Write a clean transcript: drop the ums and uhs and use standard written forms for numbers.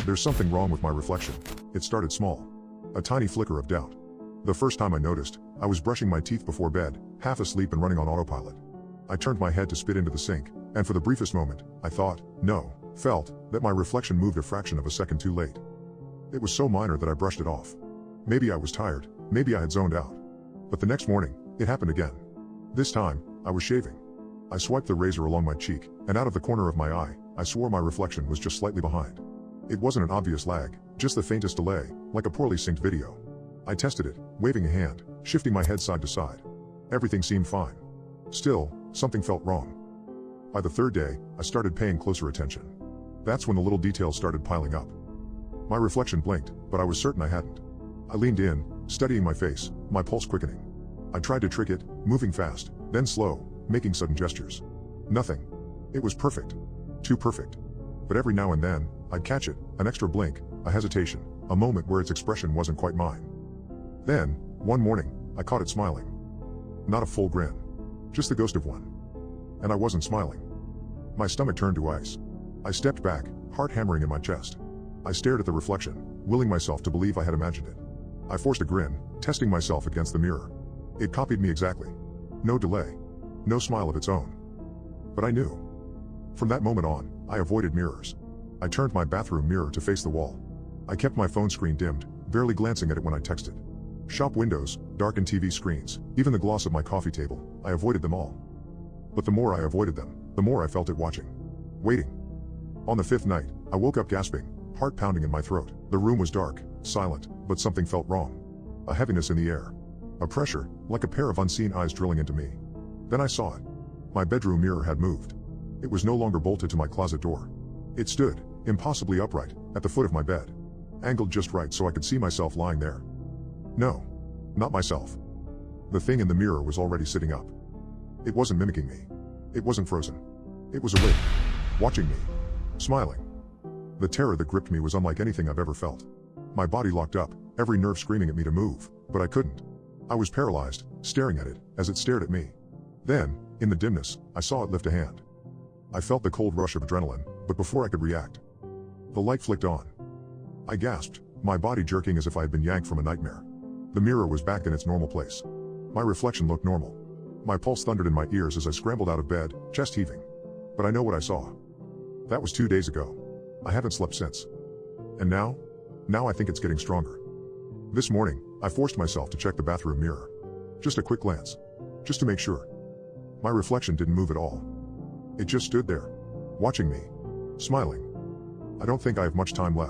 There's something wrong with my reflection. It started small. A tiny flicker of doubt. The first time I noticed, I was brushing my teeth before bed, half asleep and running on autopilot. I turned my head to spit into the sink, and for the briefest moment, I felt that my reflection moved a fraction of a second too late. It was so minor that I brushed it off. Maybe I was tired, maybe I had zoned out. But the next morning, it happened again. This time, I was shaving. I swiped the razor along my cheek, and out of the corner of my eye, I swore my reflection was just slightly behind. It wasn't an obvious lag, just the faintest delay, like a poorly synced video. I tested it, waving a hand, shifting my head side to side. Everything seemed fine. Still, something felt wrong. By the third day, I started paying closer attention. That's when the little details started piling up. My reflection blinked, but I was certain I hadn't. I leaned in, studying my face, my pulse quickening. I tried to trick it, moving fast, then slow, making sudden gestures. Nothing. It was perfect. Too perfect. But every now and then, I'd catch it, an extra blink, a hesitation, a moment where its expression wasn't quite mine. Then, one morning, I caught it smiling. Not a full grin. Just the ghost of one. And I wasn't smiling. My stomach turned to ice. I stepped back, heart hammering in my chest. I stared at the reflection, willing myself to believe I had imagined it. I forced a grin, testing myself against the mirror. It copied me exactly. No delay. No smile of its own. But I knew. From that moment on, I avoided mirrors. I turned my bathroom mirror to face the wall. I kept my phone screen dimmed, barely glancing at it when I texted. Shop windows, darkened TV screens, even the gloss of my coffee table, I avoided them all. But the more I avoided them, the more I felt it watching. Waiting. On the fifth night, I woke up gasping, heart pounding in my throat. The room was dark, silent, but something felt wrong. A heaviness in the air. A pressure, like a pair of unseen eyes drilling into me. Then I saw it. My bedroom mirror had moved. It was no longer bolted to my closet door. It stood, impossibly upright, at the foot of my bed. Angled just right so I could see myself lying there. No. Not myself. The thing in the mirror was already sitting up. It wasn't mimicking me. It wasn't frozen. It was awake. Watching me. Smiling. The terror that gripped me was unlike anything I've ever felt. My body locked up, every nerve screaming at me to move, but I couldn't. I was paralyzed, staring at it, as it stared at me. Then, in the dimness, I saw it lift a hand. I felt the cold rush of adrenaline, but before I could react, the light flicked on. I gasped, my body jerking as if I had been yanked from a nightmare. The mirror was back in its normal place. My reflection looked normal. My pulse thundered in my ears as I scrambled out of bed, chest heaving. But I know what I saw. That was 2 days ago. I haven't slept since. And now? Now I think it's getting stronger. This morning, I forced myself to check the bathroom mirror. Just a quick glance. Just to make sure. My reflection didn't move at all. It just stood there. Watching me. Smiling. I don't think I have much time left.